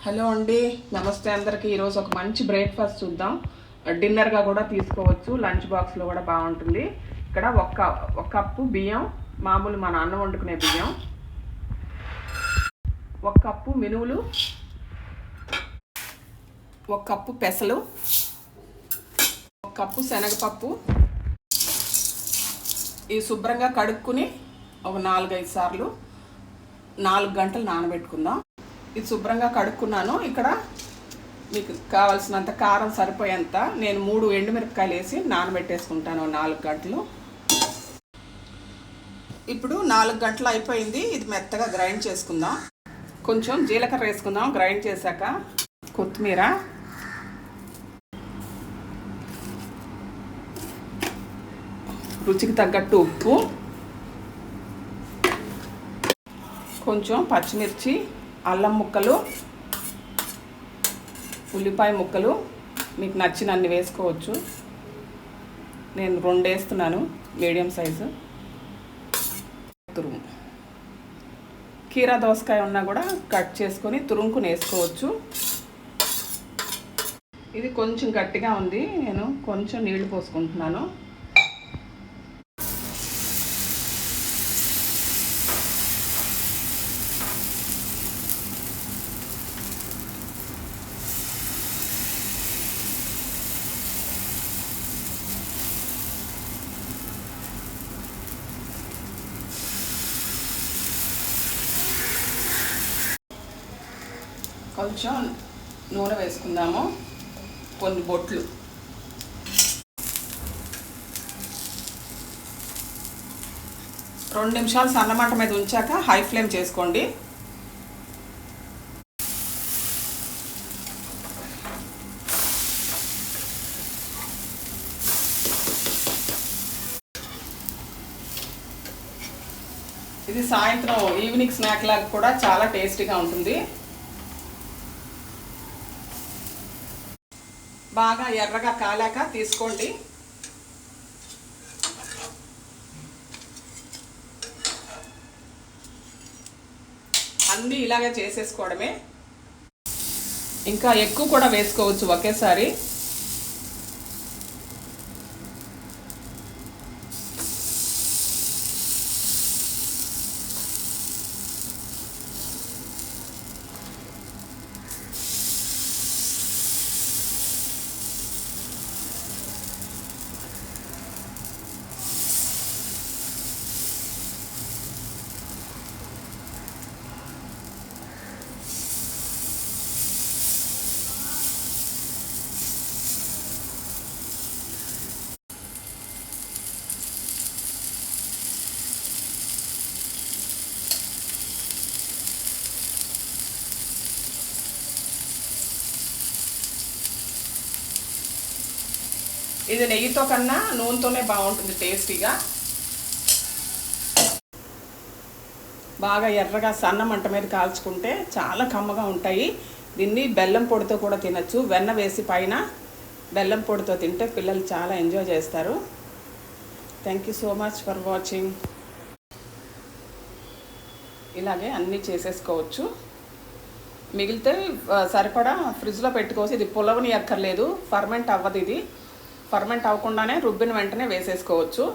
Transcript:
Hello అండి, నమస్తే అందరికీ. ఈరోజు ఒక మంచి బ్రేక్ఫాస్ట్ చూద్దాం. డిన్నర్గా కూడా తీసుకోవచ్చు, లంచ్ బాక్స్లో కూడా బాగుంటుంది. ఇక్కడ ఒక కప్పు బియ్యం, మామూలు మన అన్నం వండుకునే బియ్యం, ఒక కప్పు మినువులు, ఒక కప్పు పెసలు, ఒక కప్పు శనగపప్పు. ఇవి శుభ్రంగా కడుక్కుని ఒక 4-5 సార్లు 4 గంటలు నానబెట్టుకుందాం. ఇది శుభ్రంగా కడుక్కున్నాను. ఇక్కడ మీకు కావాల్సినంత కారం సరిపోయేంత నేను 3 ఎండుమిరపకాయలు వేసి నానబెట్టేసుకుంటాను 4 గంటలు. ఇప్పుడు 4 గంటలు అయిపోయింది. ఇది మెత్తగా గ్రైండ్ చేసుకుందాం. కొంచెం జీలకర్ర వేసుకుందాం గ్రైండ్ చేశాక. కొత్తిమీర, రుచికి తగ్గట్టు ఉప్పు, కొంచెం పచ్చిమిర్చి, అల్లం ముక్కలు, ఉల్లిపాయ ముక్కలు మీకు నచ్చినన్ని వేసుకోవచ్చు. నేను 2 వేస్తున్నాను, మీడియం సైజు. తురుము, కీరా దోసకాయ ఉన్నా కూడా కట్ చేసుకొని తురుముకుని వేసుకోవచ్చు. ఇది కొంచెం గట్టిగా ఉంది, నేను కొంచెం నీళ్లు పోసుకుంటున్నాను. కొంచెం నూనె వేసుకుందాము, కొన్ని బొట్లు. రెండు నిమిషాలు సన్నమంట మీద ఉంచాక హై ఫ్లేమ్ చేసుకోండి. ఇది సాయంత్రం ఈవినింగ్ స్నాక్ లాగా కూడా చాలా టేస్టీగా ఉంటుంది. బాగా ఎర్రగా కాలాక తీసుకోండి. అన్నీ ఇలాగే చేసేసుకోవడమే. ఇంకా ఎక్కువ కూడా వేసుకోవచ్చు ఒకేసారి. ఇది నెయ్యితో కన్నా నూనెతోనే బాగుంటుంది టేస్టీగా. బాగా ఎర్రగా సన్న మంట మీద కాల్చుకుంటే చాలా కమ్మగా ఉంటాయి. దీన్ని బెల్లం పొడితో కూడా తినచ్చు. వెన్న వేసి పైన బెల్లం పొడితో తింటే పిల్లలు చాలా ఎంజాయ్ చేస్తారు. Thank you so much for watching. ఇలాగే అన్నీ చేసేసుకోవచ్చు. మిగిలితే సరిపడా ఫ్రిడ్జ్లో పెట్టుకోవచ్చు. ఇది పులవని ఎక్కర్లేదు, ఫర్మెంట్ అవ్వదు. ఇది ఫర్మెంట్ అవ్వకుండానే రుబ్బిన వెంటనే వేసేసుకోవచ్చు.